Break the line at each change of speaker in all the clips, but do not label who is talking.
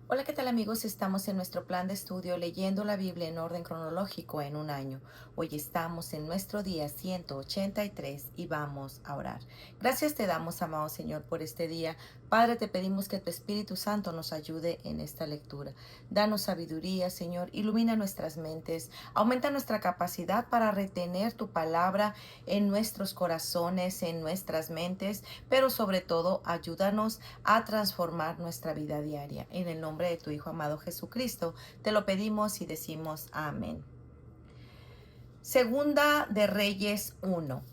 Hola, ¿qué tal amigos? Estamos en nuestro plan de estudio leyendo la Biblia en orden cronológico en un año. Hoy estamos en nuestro día 183 y vamos a orar. Gracias te damos, amado Señor, por este día. Padre, te pedimos que tu Espíritu Santo nos ayude en esta lectura. Danos sabiduría, Señor, ilumina nuestras mentes, aumenta nuestra capacidad para retener tu palabra en nuestros corazones, en nuestras mentes, pero sobre todo ayúdanos a transformar nuestra vida diaria. En el nombre de tu Hijo amado Jesucristo, te lo pedimos y decimos amén. Segunda de Reyes 1.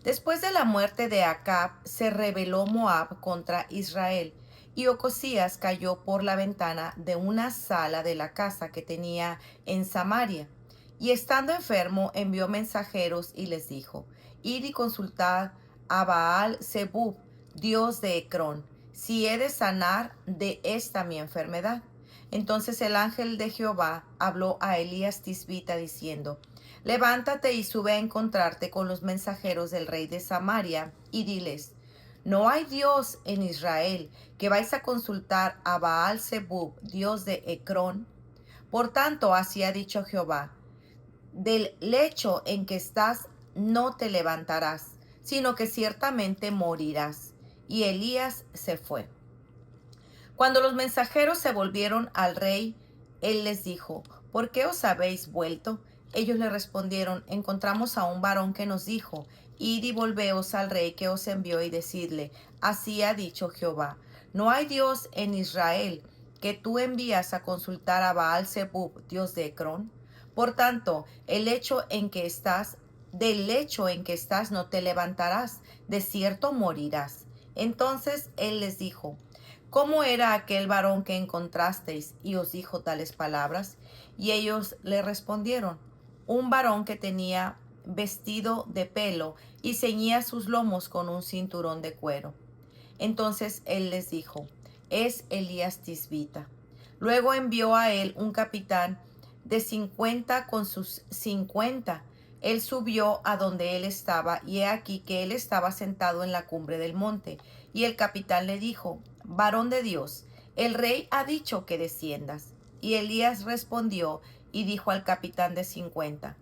Después de la muerte de Acab, se rebeló Moab contra Israel, y Ocosías cayó por la ventana de una sala de la casa que tenía en Samaria. Y estando enfermo, envió mensajeros y les dijo: Id y consultad a Baal Zebub, dios de Ecrón, si he de sanar de esta mi enfermedad. Entonces el ángel de Jehová habló a Elías Tisbita diciendo: Levántate y sube a encontrarte con los mensajeros del rey de Samaria y diles: No hay Dios en Israel, que vais a consultar a Baal Zebub, dios de Ecrón. Por tanto, así ha dicho Jehová: Del lecho en que estás no te levantarás, sino que ciertamente morirás. Y Elías se fue. Cuando los mensajeros se volvieron al rey, él les dijo: ¿Por qué os habéis vuelto? Ellos le respondieron: Encontramos a un varón que nos dijo: Id y volveos al rey que os envió y decidle: Así ha dicho Jehová: No hay Dios en Israel, que tú envías a consultar a Baal Zebub, dios de Ecrón. Por tanto, del lecho en que estás no te levantarás, de cierto morirás. Entonces él les dijo: ¿Cómo era aquel varón que encontrasteis y os dijo tales palabras? Y ellos le respondieron: Un varón que tenía vestido de pelo y ceñía sus lomos con un cinturón de cuero. Entonces él les dijo: Es Elías Tisbita. Luego envió a él un capitán de 50 con sus 50. Él subió a donde él estaba, y he aquí que él estaba sentado en la cumbre del monte. Y el capitán le dijo: Varón de Dios, el rey ha dicho que desciendas. Y Elías respondió y dijo al capitán de 50: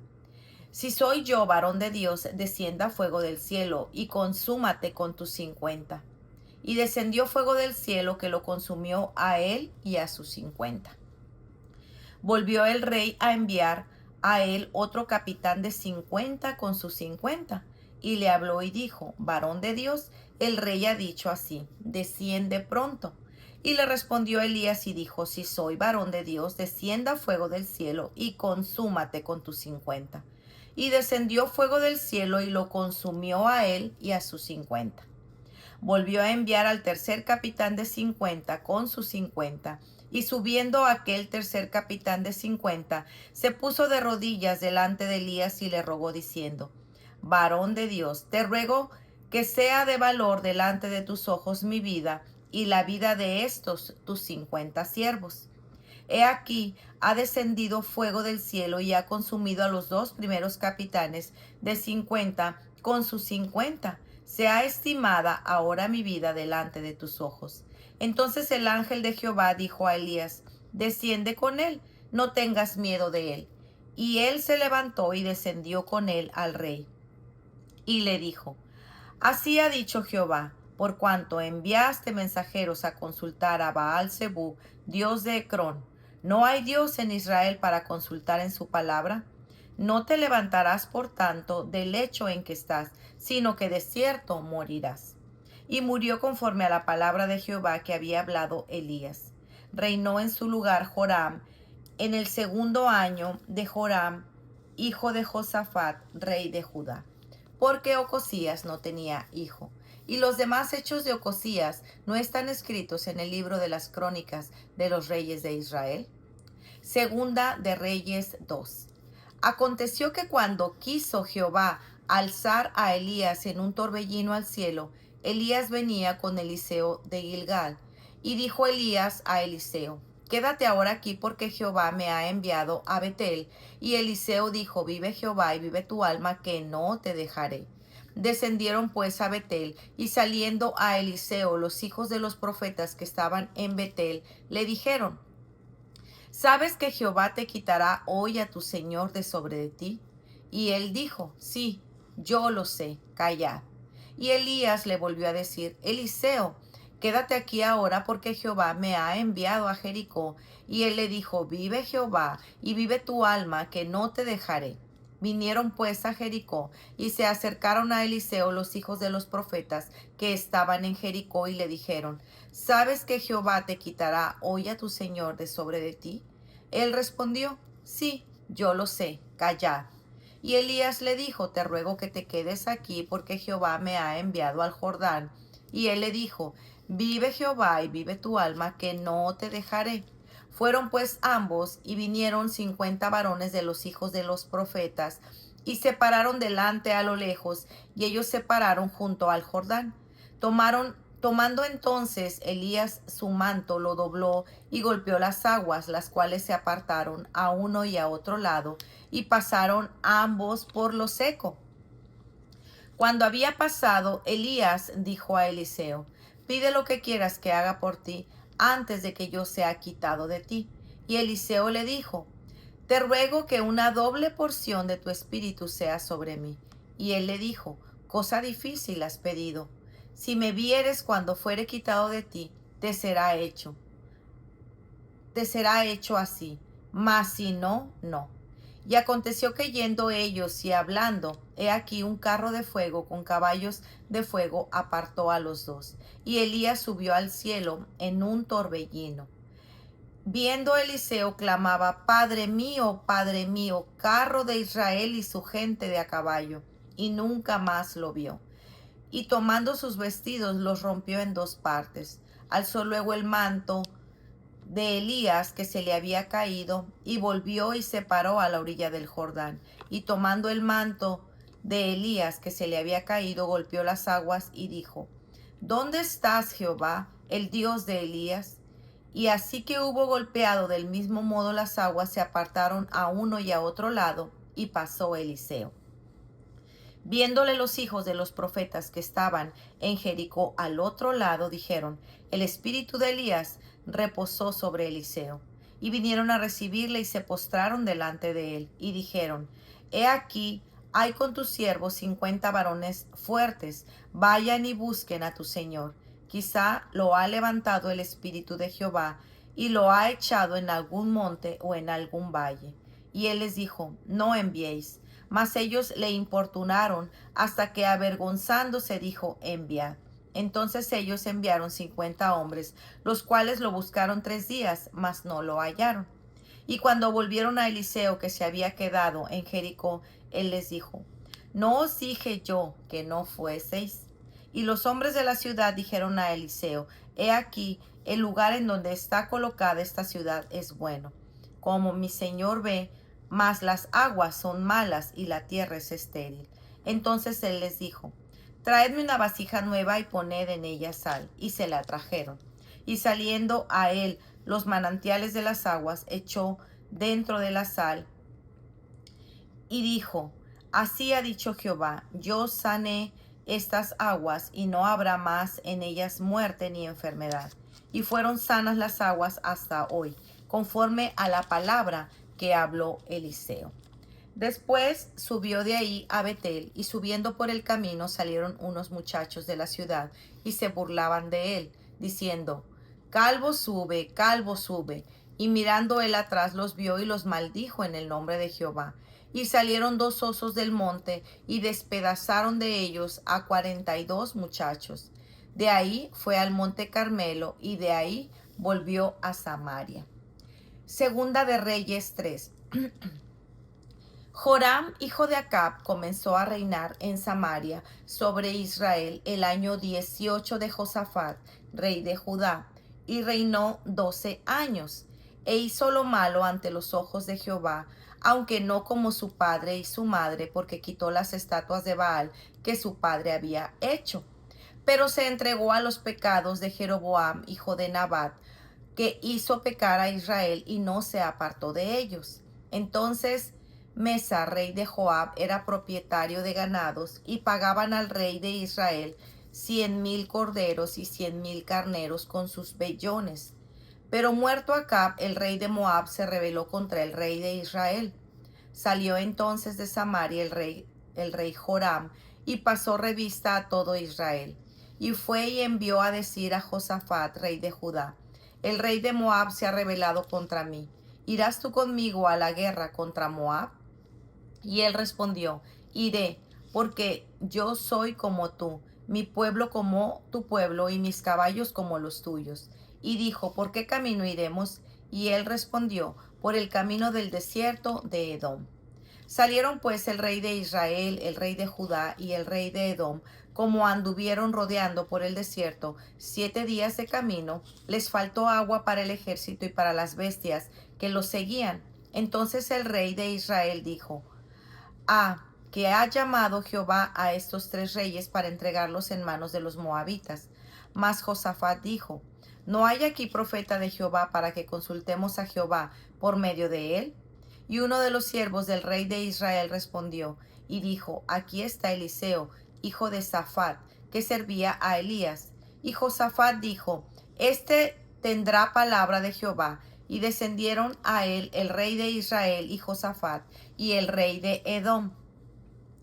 Si soy yo varón de Dios, descienda fuego del cielo y consúmate con tus 50. Y descendió fuego del cielo que lo consumió a él y a sus 50. Volvió el rey a enviar a él otro capitán de 50 con sus 50. Y le habló y dijo: Varón de Dios, el rey ha dicho así: desciende pronto. Y le respondió Elías y dijo: Si soy varón de Dios, descienda fuego del cielo y consúmate con tus 50. Y descendió fuego del cielo y lo consumió a él y a sus 50. Volvió a enviar al tercer capitán de 50 con sus 50. Y subiendo aquel tercer capitán de 50, se puso de rodillas delante de Elías y le rogó diciendo: Varón de Dios, te ruego que sea de valor delante de tus ojos mi vida y la vida de estos tus 50 siervos. He aquí, ha descendido fuego del cielo y ha consumido a los dos primeros capitanes de 50 con sus 50. Sea estimada ahora mi vida delante de tus ojos. Entonces el ángel de Jehová dijo a Elías: Desciende con él, no tengas miedo de él. Y él se levantó y descendió con él al rey. Y le dijo: Así ha dicho Jehová: por cuanto enviaste mensajeros a consultar a Baal Zebub, dios de Ecrón, ¿no hay Dios en Israel para consultar en su palabra? No te levantarás, por tanto, del lecho en que estás, sino que de cierto morirás. Y murió conforme a la palabra de Jehová que había hablado Elías. Reinó en su lugar Joram en el segundo año de Joram, hijo de Josafat, rey de Judá, porque Ocosías no tenía hijo. Y los demás hechos de Ocosías no están escritos en el libro de las crónicas de los reyes de Israel. Segunda de Reyes 2. Aconteció que cuando quiso Jehová alzar a Elías en un torbellino al cielo, Elías venía con Eliseo de Gilgal. Y dijo Elías a Eliseo: Quédate ahora aquí, porque Jehová me ha enviado a Betel. Y Eliseo dijo: Vive Jehová y vive tu alma, que no te dejaré. Descendieron pues a Betel, y saliendo a Eliseo los hijos de los profetas que estaban en Betel, le dijeron: ¿Sabes que Jehová te quitará hoy a tu señor de sobre de ti? Y él dijo, sí, yo lo sé, callad. Y Elías le volvió a decir, Eliseo, quédate aquí ahora porque Jehová me ha enviado a Jericó. Y él le dijo, vive Jehová y vive tu alma, que no te dejaré. Vinieron pues a Jericó y se acercaron a Eliseo los hijos de los profetas que estaban en Jericó y le dijeron, ¿sabes que Jehová te quitará hoy a tu señor de sobre de ti? Él respondió, sí, yo lo sé, callad. Y Elías le dijo, te ruego que te quedes aquí porque Jehová me ha enviado al Jordán. Y él le dijo, vive Jehová y vive tu alma, que no te dejaré. Fueron pues ambos y vinieron 50 varones de los hijos de los profetas y se pararon delante a lo lejos, y ellos se pararon junto al Jordán. Tomando entonces Elías su manto, lo dobló y golpeó las aguas, las cuales se apartaron a uno y a otro lado, y pasaron ambos por lo seco. Cuando había pasado, Elías dijo a Eliseo, pide lo que quieras que haga por ti antes de que yo sea quitado de ti. Y Eliseo le dijo, te ruego que una doble porción de tu espíritu sea sobre mí. Y él le dijo, cosa difícil has pedido. Si me vieres cuando fuere quitado de ti, te será hecho así, mas si no, no. Y aconteció que yendo ellos y hablando, he aquí un carro de fuego con caballos de fuego apartó a los dos. Y Elías subió al cielo en un torbellino. Viendo Eliseo clamaba, Padre mío, carro de Israel y su gente de a caballo. Y nunca más lo vio. Y tomando sus vestidos los rompió en dos partes. Alzó luego el manto de Elías que se le había caído, y volvió y se paró a la orilla del Jordán. Y tomando el manto de Elías que se le había caído, golpeó las aguas y dijo, ¿dónde estás, Jehová, el Dios de Elías? Y así que hubo golpeado del mismo modo las aguas, se apartaron a uno y a otro lado, y pasó Eliseo. Viéndole los hijos de los profetas que estaban en Jericó al otro lado, dijeron, el espíritu de Elías reposó sobre Eliseo. Y vinieron a recibirle y se postraron delante de él, y dijeron, he aquí, hay con tus siervos 50 varones fuertes, vayan y busquen a tu señor. Quizá lo ha levantado el espíritu de Jehová, y lo ha echado en algún monte o en algún valle. Y él les dijo, no enviéis. Mas ellos le importunaron hasta que avergonzándose dijo, enviad. Entonces ellos enviaron 50 hombres, los cuales lo buscaron 3 días, mas no lo hallaron. Y cuando volvieron a Eliseo, que se había quedado en Jericó, él les dijo, ¿no os dije yo que no fueseis? Y los hombres de la ciudad dijeron a Eliseo, he aquí, el lugar en donde está colocada esta ciudad es bueno, como mi señor ve, mas las aguas son malas y la tierra es estéril. Entonces él les dijo, traedme una vasija nueva y poned en ella sal. Y se la trajeron. Y saliendo a él los manantiales de las aguas, echó dentro de la sal y dijo, así ha dicho Jehová, yo sané estas aguas y no habrá más en ellas muerte ni enfermedad. Y fueron sanas las aguas hasta hoy, conforme a la palabra que habló Eliseo. Después subió de ahí a Betel, y subiendo por el camino salieron unos muchachos de la ciudad y se burlaban de él, diciendo, calvo sube. Y mirando él atrás los vio y los maldijo en el nombre de Jehová. Y salieron 2 osos del monte y despedazaron de ellos a 42 muchachos. De ahí fue al monte Carmelo y de ahí volvió a Samaria. Segunda de Reyes 3. Joram, hijo de Acab, comenzó a reinar en Samaria sobre Israel el año 18 de Josafat, rey de Judá, y reinó 12 años. E hizo lo malo ante los ojos de Jehová, aunque no como su padre y su madre, porque quitó las estatuas de Baal que su padre había hecho. Pero se entregó a los pecados de Jeroboam, hijo de Nabat, que hizo pecar a Israel y no se apartó de ellos. Entonces Mesa, rey de Joab, era propietario de ganados, y pagaban al rey de Israel 100,000 corderos y 100,000 carneros con sus vellones. Pero muerto Acab, el rey de Moab se rebeló contra el rey de Israel. Salió entonces de Samaria el rey Joram, y pasó revista a todo Israel. Y fue y envió a decir a Josafat, rey de Judá: el rey de Moab se ha rebelado contra mí. ¿Irás tú conmigo a la guerra contra Moab? Y él respondió: iré, porque yo soy como tú, mi pueblo como tu pueblo, y mis caballos como los tuyos. Y dijo: ¿por qué camino iremos? Y él respondió: por el camino del desierto de Edom. Salieron pues el rey de Israel, el rey de Judá y el rey de Edom, como anduvieron rodeando por el desierto 7 días de camino. Les faltó agua para el ejército y para las bestias que los seguían. Entonces el rey de Israel dijo: que ha llamado Jehová a estos 3 reyes para entregarlos en manos de los moabitas. Mas Josafat dijo: ¿no hay aquí profeta de Jehová para que consultemos a Jehová por medio de él? Y uno de los siervos del rey de Israel respondió y dijo: aquí está Eliseo, hijo de Safat, que servía a Elías. Y Josafat dijo: este tendrá palabra de Jehová. Y descendieron a él el rey de Israel y Josafat y el rey de Edom.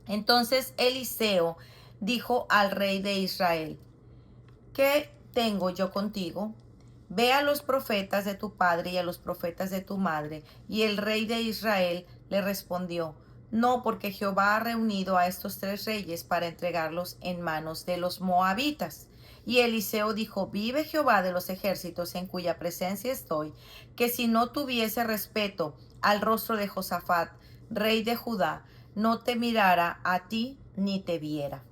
Entonces Eliseo dijo al rey de Israel: ¿qué tengo yo contigo? Ve a los profetas de tu padre y a los profetas de tu madre. Y el rey de Israel le respondió: no, porque Jehová ha reunido a estos 3 reyes para entregarlos en manos de los moabitas. Y Eliseo dijo: vive Jehová de los ejércitos, en cuya presencia estoy, que si no tuviese respeto al rostro de Josafat, rey de Judá, no te mirara a ti ni te viera.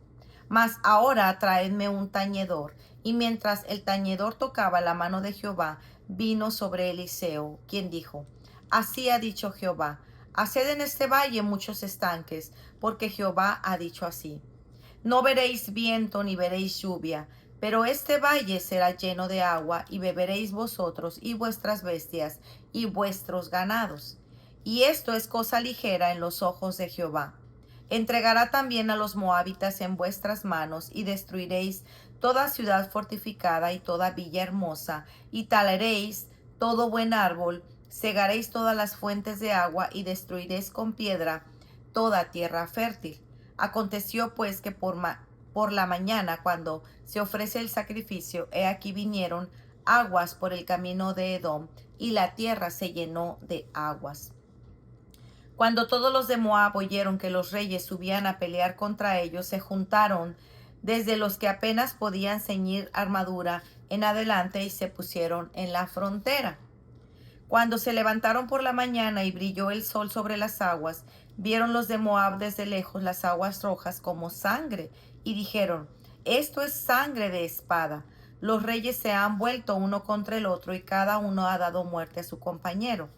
Mas ahora traedme un tañedor. Y mientras el tañedor tocaba la mano de Jehová, vino sobre Eliseo, quien dijo: así ha dicho Jehová: haced en este valle muchos estanques, porque Jehová ha dicho así: no veréis viento ni veréis lluvia, pero este valle será lleno de agua, y beberéis vosotros y vuestras bestias y vuestros ganados. Y esto es cosa ligera en los ojos de Jehová. Entregará también a los moabitas en vuestras manos, y destruiréis toda ciudad fortificada y toda villa hermosa, y talaréis todo buen árbol, cegaréis todas las fuentes de agua, y destruiréis con piedra toda tierra fértil. Aconteció pues que por la mañana, cuando se ofrece el sacrificio, he aquí vinieron aguas por el camino de Edom, y la tierra se llenó de aguas. Cuando todos los de Moab oyeron que los reyes subían a pelear contra ellos, se juntaron desde los que apenas podían ceñir armadura en adelante y se pusieron en la frontera. Cuando se levantaron por la mañana y brilló el sol sobre las aguas, vieron los de Moab desde lejos las aguas rojas como sangre, y dijeron: esto es sangre de espada. Los reyes se han vuelto uno contra el otro, y cada uno ha dado muerte a su compañero.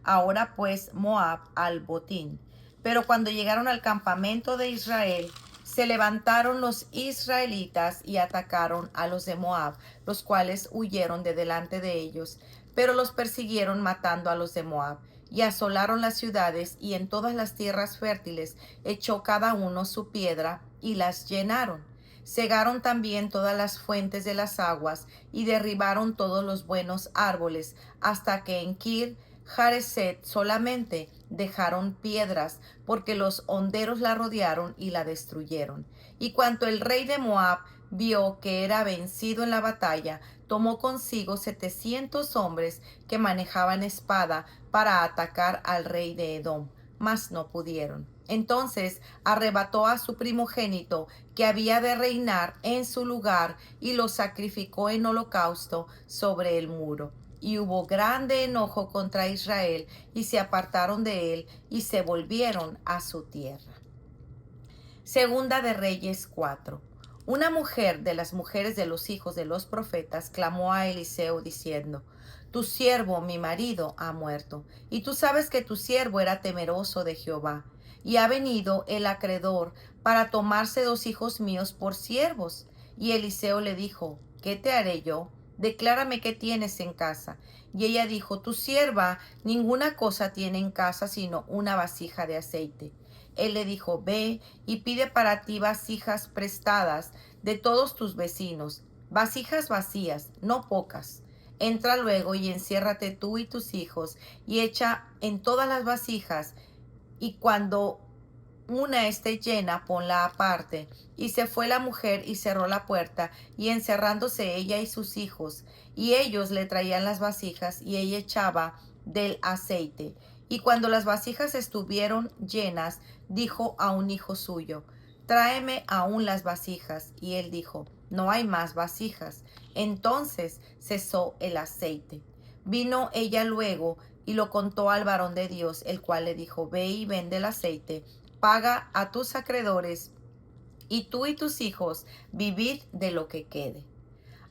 Ahora pues Moab al botín. Pero cuando llegaron al campamento de Israel, se levantaron los israelitas y atacaron a los de Moab, los cuales huyeron de delante de ellos. Pero los persiguieron matando a los de Moab, y asolaron las ciudades, y en todas las tierras fértiles echó cada uno su piedra, y las llenaron. Cegaron también todas las fuentes de las aguas, y derribaron todos los buenos árboles, hasta que en Kir Jareset solamente dejaron piedras, porque los honderos la rodearon y la destruyeron. Y cuanto el rey de Moab vio que era vencido en la batalla, tomó consigo 700 hombres que manejaban espada para atacar al rey de Edom, mas no pudieron. Entonces arrebató a su primogénito, que había de reinar en su lugar, y lo sacrificó en holocausto sobre el muro. Y hubo grande enojo contra Israel, y se apartaron de él, y se volvieron a su tierra. Segunda de Reyes 4. Una mujer de las mujeres de los hijos de los profetas clamó a Eliseo diciendo: tu siervo, mi marido, ha muerto, y tú sabes que tu siervo era temeroso de Jehová, y ha venido el acreedor para tomarse 2 hijos míos por siervos. Y Eliseo le dijo: ¿qué te haré yo? Declárame qué tienes en casa. Y ella dijo: tu sierva ninguna cosa tiene en casa sino una vasija de aceite. Él le dijo: ve y pide para ti vasijas prestadas de todos tus vecinos, vasijas vacías, no pocas. Entra luego y enciérrate tú y tus hijos, y echa en todas las vasijas, y cuando una esté llena, ponla aparte. Y se fue la mujer y cerró la puerta, y encerrándose ella y sus hijos, y ellos le traían las vasijas, y ella echaba del aceite. Y cuando las vasijas estuvieron llenas, dijo a un hijo suyo: Tráeme aún las vasijas. Y él dijo: No hay más vasijas. Entonces cesó el aceite. Vino ella luego y lo contó al varón de Dios, el cual le dijo: Ve y vende el aceite, paga a tus acreedores, y tú y tus hijos vivid de lo que quede.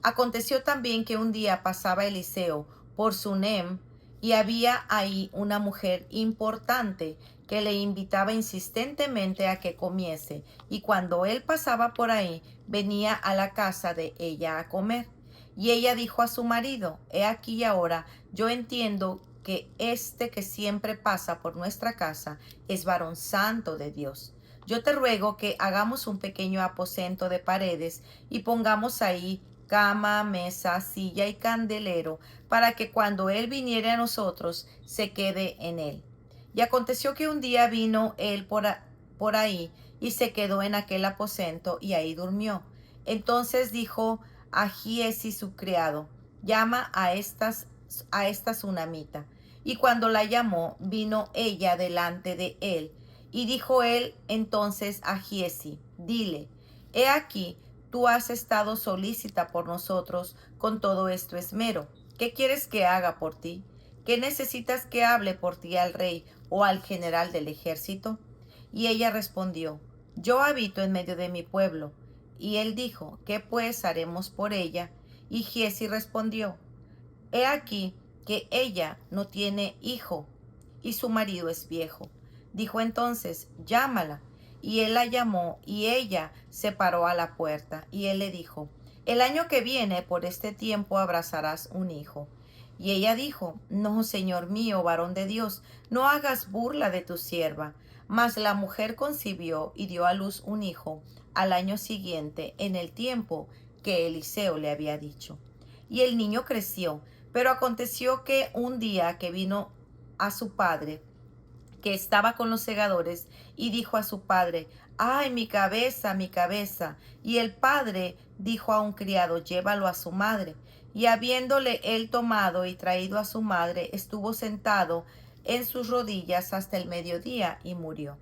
Aconteció también que un día pasaba Eliseo por Sunem, y había ahí una mujer importante que le invitaba insistentemente a que comiese, y cuando él pasaba por ahí, venía a la casa de ella a comer. Y ella dijo a su marido: He aquí ahora, yo entiendo que este que siempre pasa por nuestra casa es varón santo de Dios. Yo te ruego que hagamos un pequeño aposento de paredes y pongamos ahí cama, mesa, silla y candelero, para que cuando él viniere a nosotros, se quede en él. Y aconteció que un día vino él por ahí, y se quedó en aquel aposento, y ahí durmió. Entonces dijo a Giezi su criado: Llama a esta sunamita. Y cuando la llamó, vino ella delante de él. Y dijo él entonces a Giezi: Dile, he aquí, tú has estado solícita por nosotros con todo esto esmero. ¿Qué quieres que haga por ti? ¿Qué necesitas que hable por ti al rey o al general del ejército? Y ella respondió: Yo habito en medio de mi pueblo. Y él dijo: ¿Qué pues haremos por ella? Y Giezi respondió: He aquí que ella no tiene hijo, y su marido es viejo. Dijo entonces: Llámala. Y él la llamó, y ella se paró a la puerta. Y él le dijo: El año que viene, por este tiempo, abrazarás un hijo. Y ella dijo: No, señor mío, varón de Dios, no hagas burla de tu sierva. Mas la mujer concibió y dio a luz un hijo al año siguiente, en el tiempo que Eliseo le había dicho. Y el niño creció, pero aconteció que un día que vino a su padre, que estaba con los segadores, y dijo a su padre: ¡Ay, mi cabeza, mi cabeza! Y el padre dijo a un criado: Llévalo a su madre. Y habiéndole él tomado y traído a su madre, estuvo sentado en sus rodillas hasta el mediodía, y murió.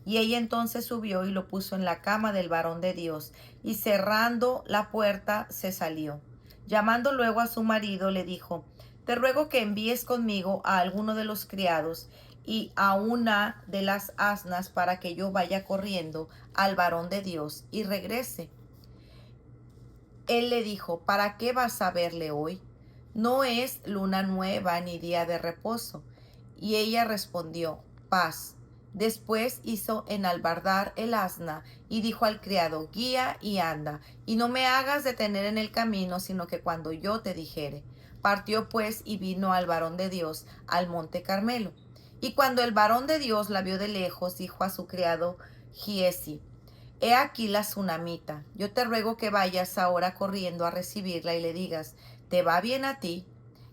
Y ella entonces subió y lo puso en la cama del varón de Dios, y cerrando la puerta se salió. Llamando luego a su marido, le dijo: Te ruego que envíes conmigo a alguno de los criados y a una de las asnas, para que yo vaya corriendo al varón de Dios y regrese. Él le dijo: ¿Para qué vas a verle hoy? No es luna nueva ni día de reposo. Y ella respondió: Paz. Después hizo enalbardar el asna y dijo al criado: Guía y anda, y no me hagas detener en el camino, sino que cuando yo te dijere. Partió pues y vino al varón de Dios al monte Carmelo. Y cuando el varón de Dios la vio de lejos, dijo a su criado Giezi: He aquí la sunamita. Yo te ruego que vayas ahora corriendo a recibirla y le digas: ¿Te va bien a ti?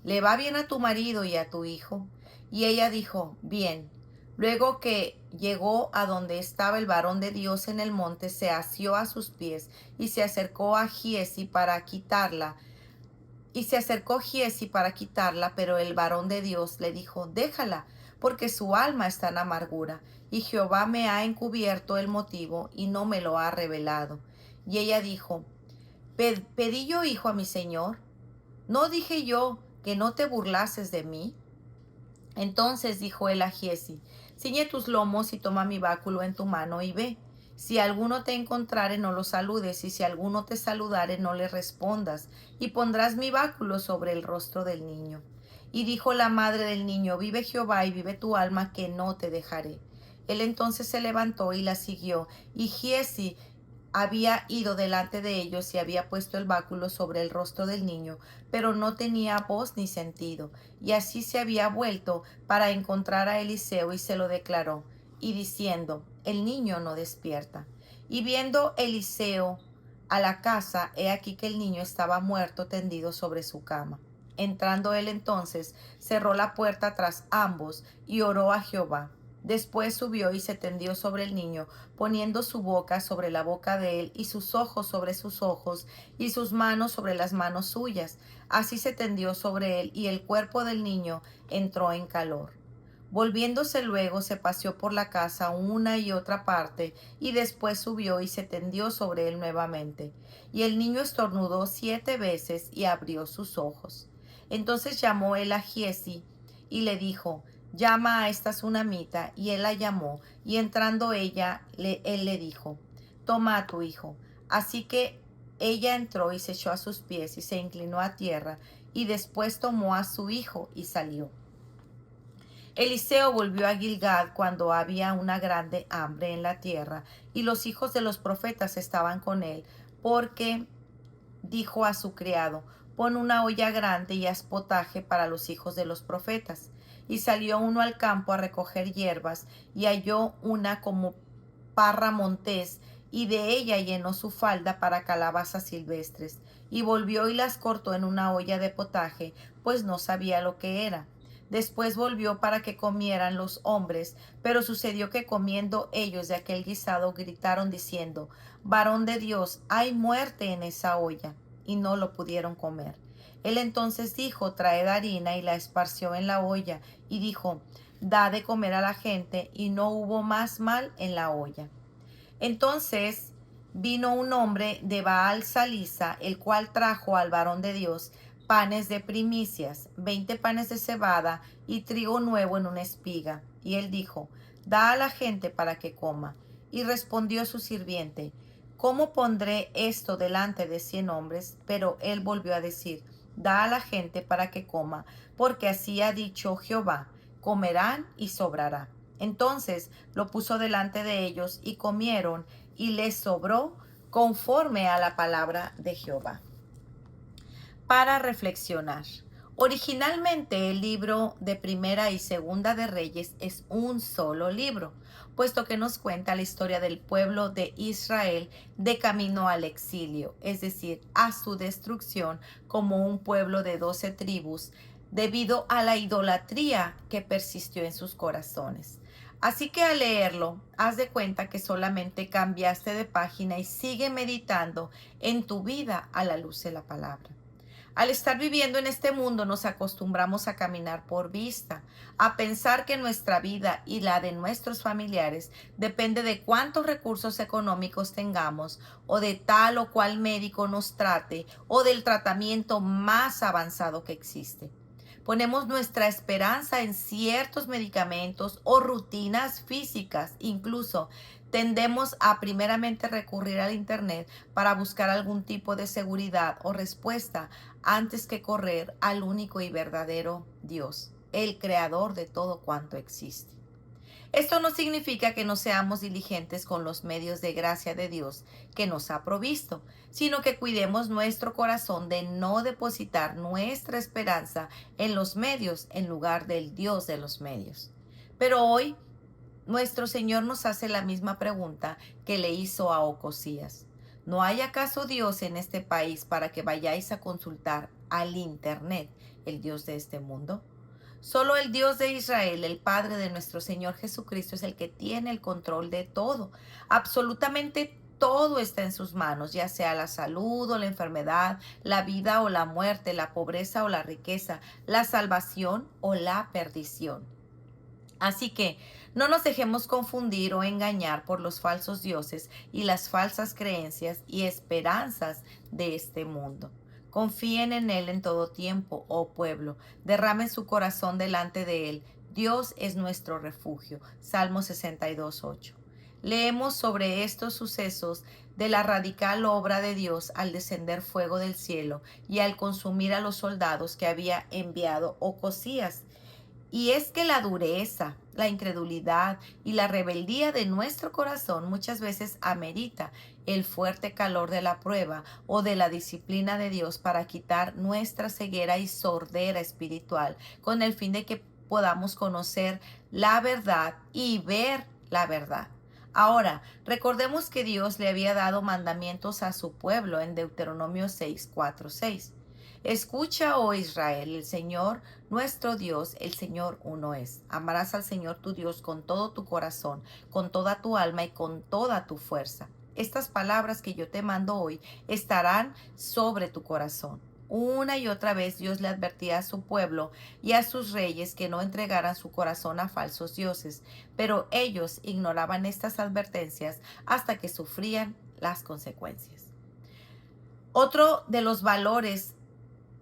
¿Le va bien a tu marido y a tu hijo? Y ella dijo: Bien. Luego que llegó a donde estaba el varón de Dios en el monte, se asió a sus pies y se acercó a Giezi para quitarla. Pero el varón de Dios le dijo: Déjala, porque su alma está en amargura, y Jehová me ha encubierto el motivo y no me lo ha revelado. Y ella dijo: ¿Pedí yo hijo a mi señor? ¿No dije yo que no te burlases de mí? Entonces dijo él a Giezi: Ciñe tus lomos y toma mi báculo en tu mano y ve. Si alguno te encontrare, no lo saludes, y si alguno te saludare, no le respondas, y pondrás mi báculo sobre el rostro del niño. Y dijo la madre del niño: Vive Jehová y vive tu alma, que no te dejaré. Él entonces se levantó y la siguió, y Giezi había ido delante de ellos y había puesto el báculo sobre el rostro del niño, pero no tenía voz ni sentido. Y así se había vuelto para encontrar a Eliseo y se lo declaró, y diciendo: El niño no despierta. Y viendo Eliseo a la casa, he aquí que el niño estaba muerto, tendido sobre su cama. Entrando él entonces, cerró la puerta tras ambos y oró a Jehová. Después subió y se tendió sobre el niño, poniendo su boca sobre la boca de él, y sus ojos sobre sus ojos, y sus manos sobre las manos suyas. Así se tendió sobre él, y el cuerpo del niño entró en calor. Volviéndose luego, se paseó por la casa una y otra parte, y después subió y se tendió sobre él nuevamente. Y el niño estornudó 7 veces y abrió sus ojos. Entonces llamó él a Giezi y le dijo: llama a esta tsunamita. Y él la llamó, y entrando él le dijo: toma a tu hijo. Así que ella entró y se echó a sus pies y se inclinó a tierra, y después tomó a su hijo y salió. Eliseo volvió a Gilgal cuando había una grande hambre en la tierra, y los hijos de los profetas estaban con él, porque dijo a su criado: pon una olla grande y haz potaje para los hijos de los profetas. Y salió uno al campo a recoger hierbas, y halló una como parra montés, y de ella llenó su falda para calabazas silvestres, y volvió y las cortó en una olla de potaje, pues no sabía lo que era. Después volvió para que comieran los hombres, pero sucedió que comiendo ellos de aquel guisado gritaron diciendo: varón de Dios, hay muerte en esa olla, y no lo pudieron comer. Él entonces dijo: traed harina, y la esparció en la olla, y dijo: da de comer a la gente, y no hubo más mal en la olla. Entonces vino un hombre de Baal Salisa, el cual trajo al varón de Dios panes de primicias, 20 panes de cebada y trigo nuevo en una espiga. Y él dijo: da a la gente para que coma. Y respondió su sirviente: ¿cómo pondré esto delante de 100 hombres? Pero él volvió a decir: da a la gente para que coma, porque así ha dicho Jehová: comerán y sobrará. Entonces lo puso delante de ellos, y comieron, y les sobró conforme a la palabra de Jehová. Para reflexionar. Originalmente el libro de Primera y Segunda de Reyes es un solo libro, puesto que nos cuenta la historia del pueblo de Israel de camino al exilio, es decir, a su destrucción como un pueblo de 12 tribus, debido a la idolatría que persistió en sus corazones. Así que al leerlo, haz de cuenta que solamente cambiaste de página y sigue meditando en tu vida a la luz de la palabra. Al estar viviendo en este mundo nos acostumbramos a caminar por vista, a pensar que nuestra vida y la de nuestros familiares depende de cuántos recursos económicos tengamos, o de tal o cual médico nos trate, o del tratamiento más avanzado que existe. Ponemos nuestra esperanza en ciertos medicamentos o rutinas físicas. Incluso tendemos a primeramente recurrir al Internet para buscar algún tipo de seguridad o respuesta antes que correr al único y verdadero Dios, el creador de todo cuanto existe. Esto no significa que no seamos diligentes con los medios de gracia de Dios que nos ha provisto, sino que cuidemos nuestro corazón de no depositar nuestra esperanza en los medios en lugar del Dios de los medios. Pero hoy nuestro Señor nos hace la misma pregunta que le hizo a Ocosías: ¿no hay acaso Dios en este país para que vayáis a consultar al Internet, el Dios de este mundo? Solo el Dios de Israel, el Padre de nuestro Señor Jesucristo, es el que tiene el control de todo. Absolutamente todo está en sus manos, ya sea la salud o la enfermedad, la vida o la muerte, la pobreza o la riqueza, la salvación o la perdición. Así que no nos dejemos confundir o engañar por los falsos dioses y las falsas creencias y esperanzas de este mundo. Confíen en Él en todo tiempo, oh pueblo. Derramen su corazón delante de Él. Dios es nuestro refugio. Salmo 62:8. Leemos sobre estos sucesos de la radical obra de Dios al descender fuego del cielo y al consumir a los soldados que había enviado Ocosías. Y es que la dureza, la incredulidad y la rebeldía de nuestro corazón muchas veces amerita el fuerte calor de la prueba o de la disciplina de Dios para quitar nuestra ceguera y sordera espiritual, con el fin de que podamos conocer la verdad y ver la verdad. Ahora, recordemos que Dios le había dado mandamientos a su pueblo en Deuteronomio 6:4-6. Escucha, oh Israel, el Señor nuestro Dios, el Señor uno es. Amarás al Señor tu Dios con todo tu corazón, con toda tu alma y con toda tu fuerza. Estas palabras que yo te mando hoy estarán sobre tu corazón. Una y otra vez Dios le advertía a su pueblo y a sus reyes que no entregaran su corazón a falsos dioses, pero ellos ignoraban estas advertencias hasta que sufrían las consecuencias. Otro de los valores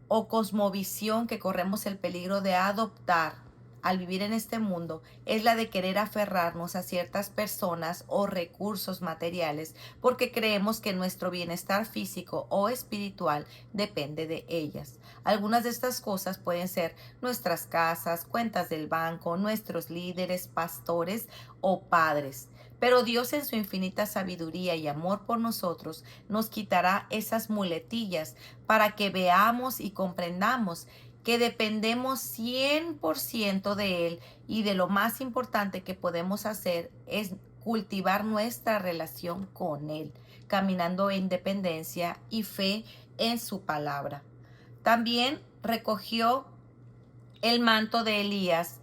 o cosmovisión que corremos el peligro de adoptar al vivir en este mundo es la de querer aferrarnos a ciertas personas o recursos materiales porque creemos que nuestro bienestar físico o espiritual depende de ellas. Algunas de estas cosas pueden ser nuestras casas, cuentas del banco, nuestros líderes, pastores o padres. Pero Dios en su infinita sabiduría y amor por nosotros nos quitará esas muletillas para que veamos y comprendamos que dependemos 100% de Él y de lo más importante que podemos hacer es cultivar nuestra relación con Él, caminando en dependencia y fe en su palabra. También recogió el manto de Elías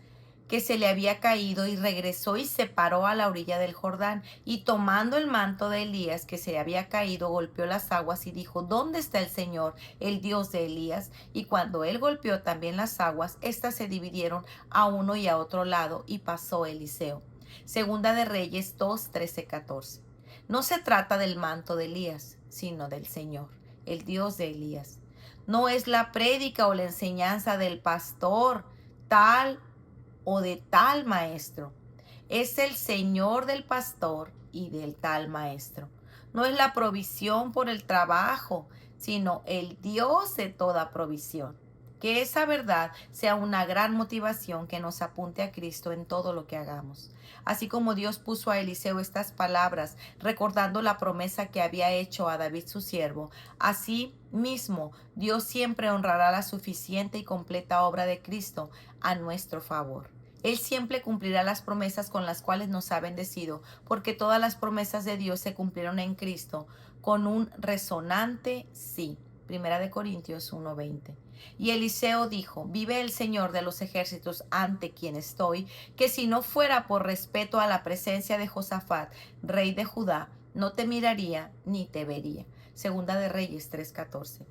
que se le había caído y regresó y se paró a la orilla del Jordán y tomando el manto de Elías que se había caído golpeó las aguas y dijo: ¿Dónde está el Señor, el Dios de Elías? Y cuando él golpeó también las aguas, éstas se dividieron a uno y a otro lado y pasó Eliseo. Segunda de Reyes 2, 13, 14. No se trata del manto de Elías, sino del Señor, el Dios de Elías. No es la prédica o la enseñanza del pastor tal o de tal maestro. Es el Señor del pastor y del tal maestro. No es la provisión por el trabajo, sino el Dios de toda provisión. Que esa verdad sea una gran motivación que nos apunte a Cristo en todo lo que hagamos. Así como Dios puso a Eliseo estas palabras, recordando la promesa que había hecho a David su siervo, así mismo Dios siempre honrará la suficiente y completa obra de Cristo a nuestro favor. Él siempre cumplirá las promesas con las cuales nos ha bendecido, porque todas las promesas de Dios se cumplieron en Cristo con un resonante sí. Primera de Corintios 1:20. Y Eliseo dijo: vive el Señor de los ejércitos ante quien estoy, que si no fuera por respeto a la presencia de Josafat, rey de Judá, no te miraría ni te vería. Segunda de Reyes 3:14.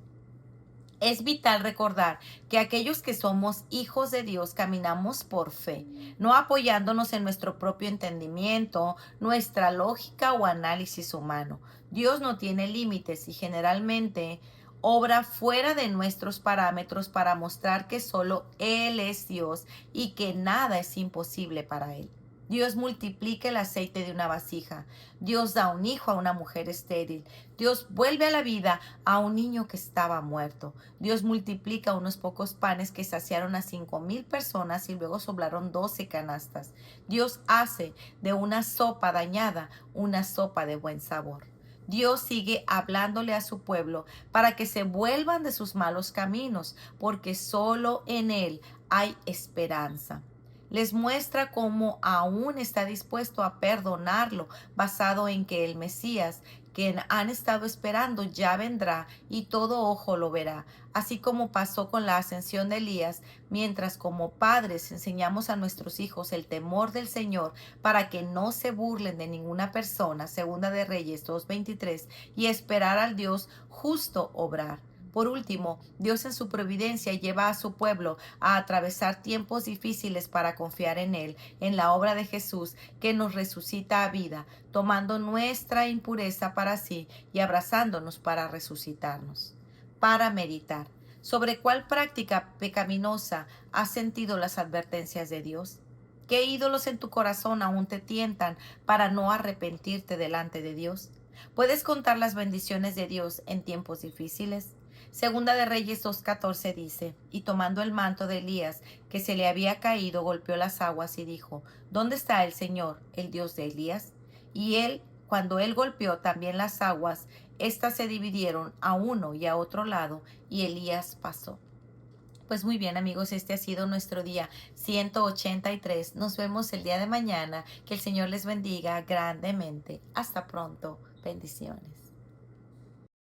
Es vital recordar que aquellos que somos hijos de Dios caminamos por fe, no apoyándonos en nuestro propio entendimiento, nuestra lógica o análisis humano. Dios no tiene límites y generalmente obra fuera de nuestros parámetros para mostrar que solo Él es Dios y que nada es imposible para Él. Dios multiplica el aceite de una vasija. Dios da un hijo a una mujer estéril. Dios vuelve a la vida a un niño que estaba muerto. Dios multiplica unos pocos panes que saciaron a 5,000 personas y luego sobraron 12 canastas. Dios hace de una sopa dañada una sopa de buen sabor. Dios sigue hablándole a su pueblo para que se vuelvan de sus malos caminos, porque solo en Él hay esperanza. Les muestra cómo aún está dispuesto a perdonarlo, basado en que el Mesías, quien han estado esperando, ya vendrá y todo ojo lo verá. Así como pasó con la ascensión de Elías, mientras como padres enseñamos a nuestros hijos el temor del Señor para que no se burlen de ninguna persona, Segunda de Reyes 2:23, y esperar al Dios justo obrar. Por último, Dios en su providencia lleva a su pueblo a atravesar tiempos difíciles para confiar en Él, en la obra de Jesús que nos resucita a vida, tomando nuestra impureza para sí y abrazándonos para resucitarnos. Para meditar. ¿Sobre cuál práctica pecaminosa has sentido las advertencias de Dios? ¿Qué ídolos en tu corazón aún te tientan para no arrepentirte delante de Dios? ¿Puedes contar las bendiciones de Dios en tiempos difíciles? Segunda de Reyes 2:14 dice: y tomando el manto de Elías que se le había caído, golpeó las aguas y dijo: ¿dónde está el Señor, el Dios de Elías? Y cuando él golpeó también las aguas, éstas se dividieron a uno y a otro lado, y Elías pasó. Pues muy bien, amigos, este ha sido nuestro día 183. Nos vemos el día de mañana. Que el Señor les bendiga grandemente. Hasta pronto. Bendiciones.